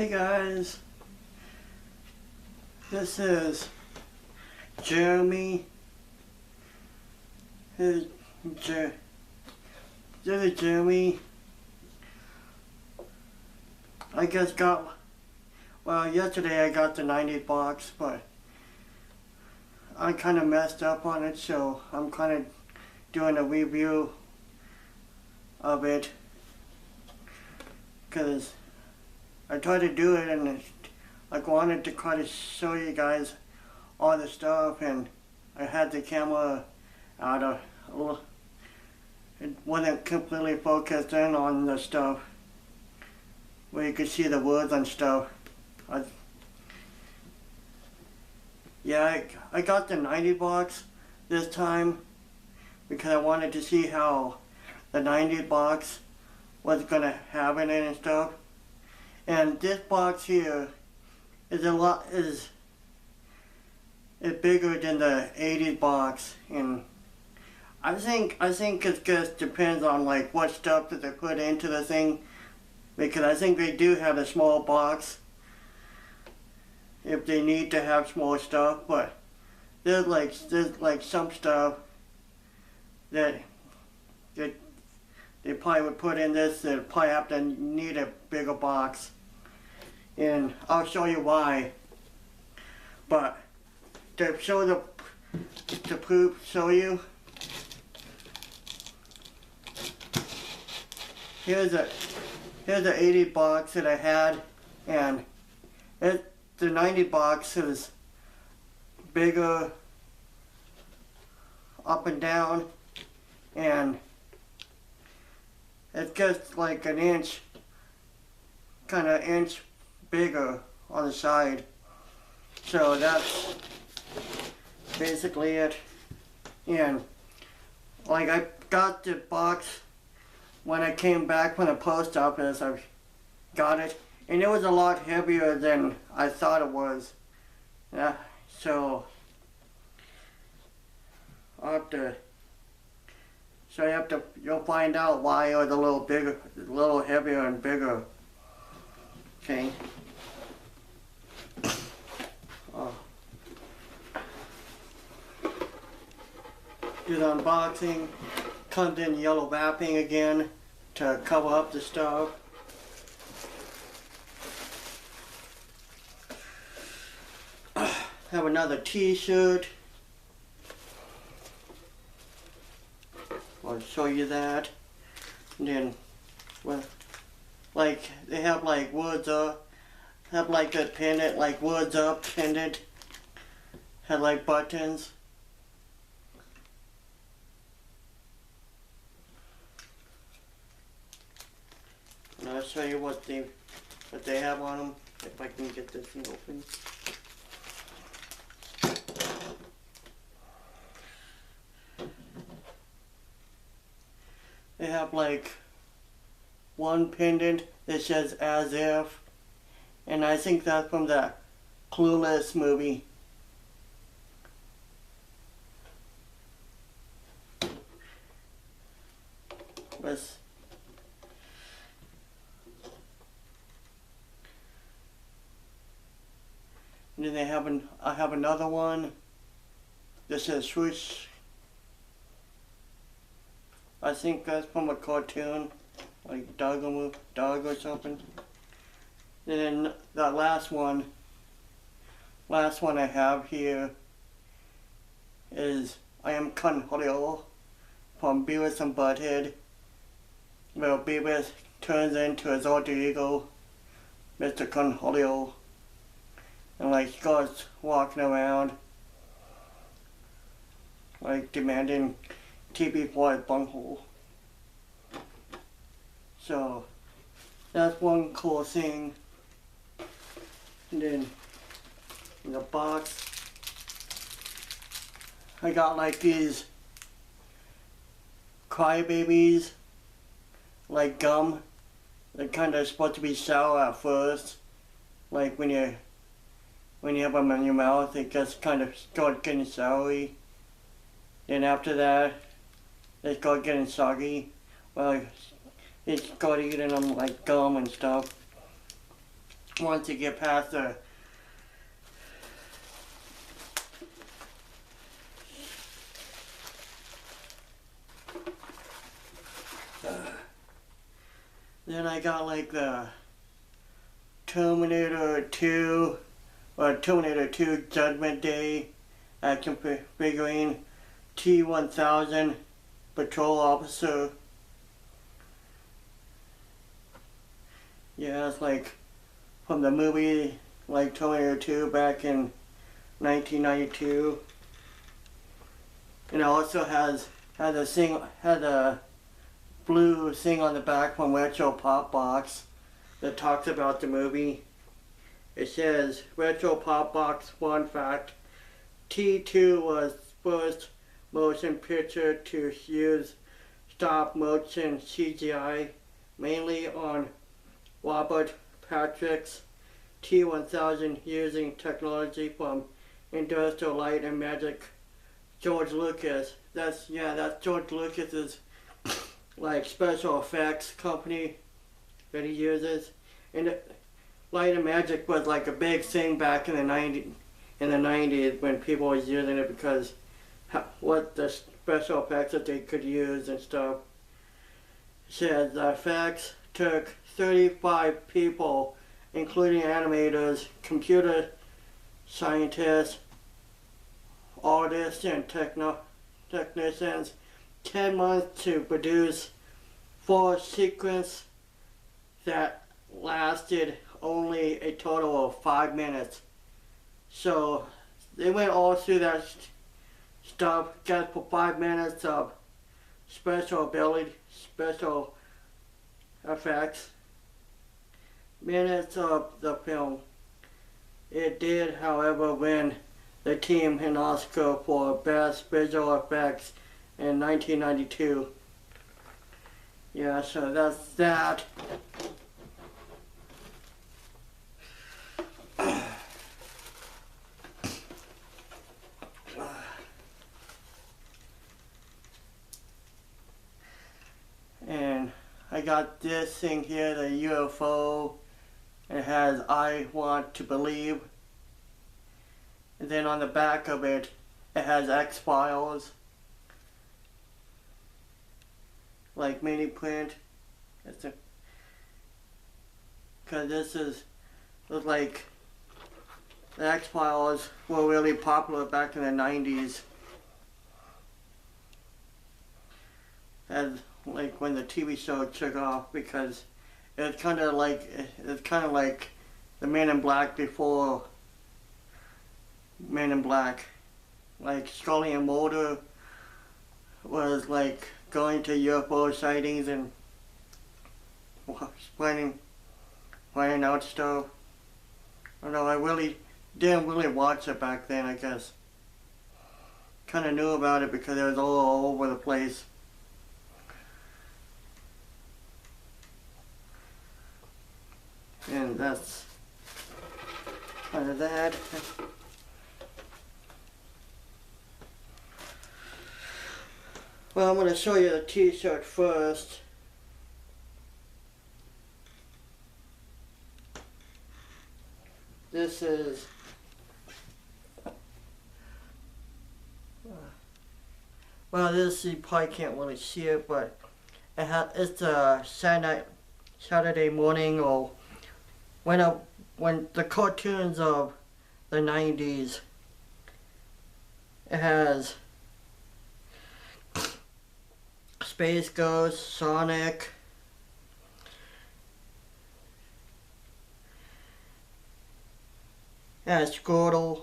Hey guys, this is Jeremy. This is Jeremy. I just yesterday I got the 90's box, but I kind of messed up on it, so I'm kind of doing a review of it, because I tried to do it and I wanted to try to show you guys all the stuff, and I had the camera out it wasn't completely focused in on the stuff where you could see the words and stuff. I got the 90's box this time because I wanted to see how the 90's box was gonna have in it and stuff. And this box here is bigger than the 80's box, and I think it just depends on like what stuff that they put into the thing, because I think they do have a small box if they need to have small stuff, but there's like some stuff that they probably would put in this that probably have to need a bigger box, and I'll show you why. But to show you, here's the 80's box that I had, and the 90's box is bigger up and down, and it's just like an inch bigger on the side. So that's basically it. And like I got the box when I came back from the post office. I got it, and it was a lot heavier than I thought it was. Yeah, so you'll find out why it was a little heavier and bigger. Okay. Do the unboxing. Comes in yellow wrapping again to cover up the stuff. Have another t-shirt. I'll show you that. And then, well, like they have like words up, have like a pendant, like words up pendant. Have like buttons. And I'll show you what they have on them, if I can get this thing open. They have like one pendant that says "as if," and I think that's from the Clueless movie. And then I have another one that says swoosh. I think that's from a cartoon, like dog or something. And then that last one I have here is "I am Conholio" from Beavis and Butthead, where Beavis turns into his alter ego, Mr. Conholio, and like he goes walking around like demanding TP for his bunghole. So that's one cool thing. And then in the box I got like these crybabies, like gum. They're kind of supposed to be sour at first, like when you have them in your mouth, it just kind of start getting soury. Then after that, they start getting soggy. Well, it start eating them like gum and stuff. once you get past the then I got like the Terminator 2 or Terminator 2 Judgment Day action figurine T-1000 patrol officer. Yeah, it's like from the movie like Terminator 2 back in 1992. And it also has a blue thing on the back from Retro Pop Box that talks about the movie. It says, Retro Pop Box fun fact, T2 was first motion picture to use stop motion CGI, mainly on Robert Patrick's T-1000 using technology from Industrial Light and Magic. George Lucas, that's George Lucas's like special effects company that he uses. And Light and Magic was like a big thing back in the 90s when people was using it because what the special effects that they could use and stuff. It says the effects took 35 people, including animators, computer scientists, artists, and technicians, 10 months to produce 4 sequences that lasted only a total of 5 minutes. So they went all through that stuff, got for 5 minutes of special effects, minutes of the film. It did, however, win the team an Oscar for Best Visual Effects in 1992. Yeah, so that's that. And I got this thing here, the UFO. It has I Want to Believe. And then on the back of it, it has X-Files. Like mini print. Because this is like the X-Files were really popular back in the 90s. And like when the TV show took off, because it's kind of like the Men in Black before Men in Black. Like Scully and Mulder was like going to UFO sightings and finding out stuff. I don't know, I really didn't really watch it back then, I guess. Kind of knew about it because it was all over the place. And that's kind of that. Well, I'm going to show you the t-shirt first. This is you probably can't really see it, but it's a Saturday morning, or when the cartoons of the 90s. It has Space Ghost, Sonic, Squirtle,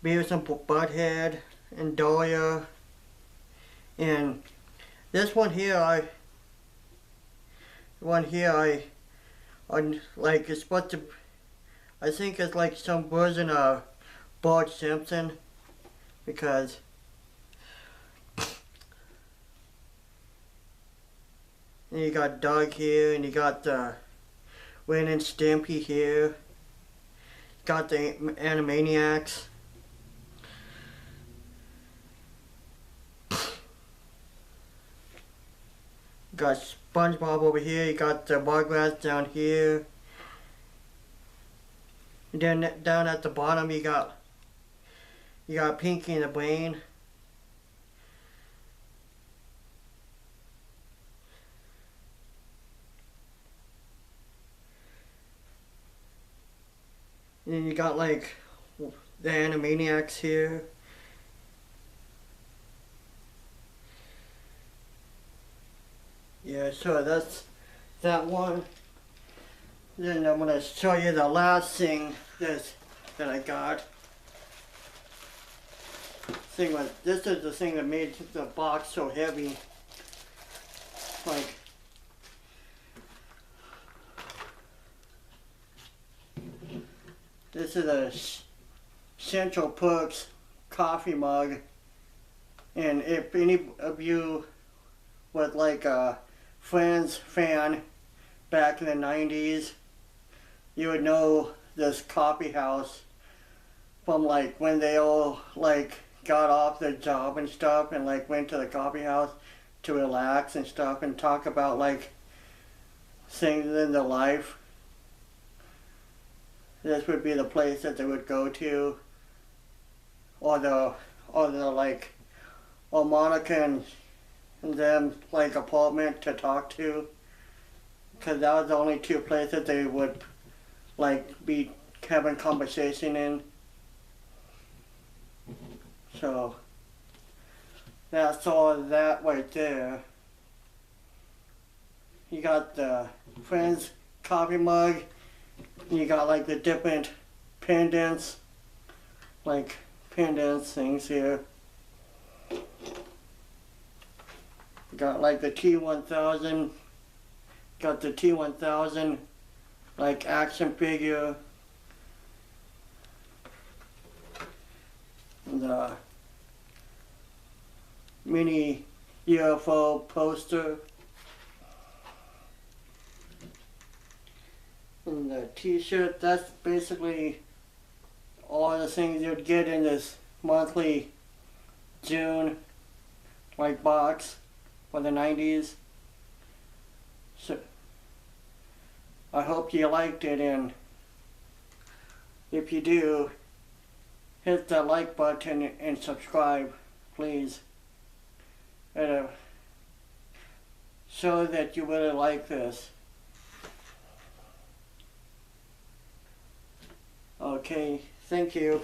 Beavis and Butthead, and Dahlia. And this one here, I like, it's supposed to, I think it's like some version of Bart Simpson, because and you got Doug here, and you got the Ren and Stimpy here. Got the Animaniacs. got SpongeBob over here, you got the Rugrats down here. And then down at the bottom you got Pinky and the Brain. And then you got like the Animaniacs here. Yeah, so that's that one. Then I'm gonna show you the last thing that I got. This is the thing that made the box so heavy. Like, this is a Central Perks coffee mug, and if any of you was like a Friends fan back in the 90s, you would know this coffee house from like when they all like got off their job and stuff and like went to the coffee house to relax and stuff and talk about like things in their life. This would be the place that they would go to, or Monica and them like apartment to talk to, because that was the only two places they would like be having conversation in. So that's all of that right there. You got the Friends coffee mug, and you got like the different pendants, things here. You got like the T1000, got the T1000 like action figure, and the mini UFO poster, and the t-shirt. That's basically all the things you'd get in this monthly June like box for the 90s. So I hope you liked it, and if you do, hit the like button and subscribe, please. It'll show that you really like this. Okay, thank you.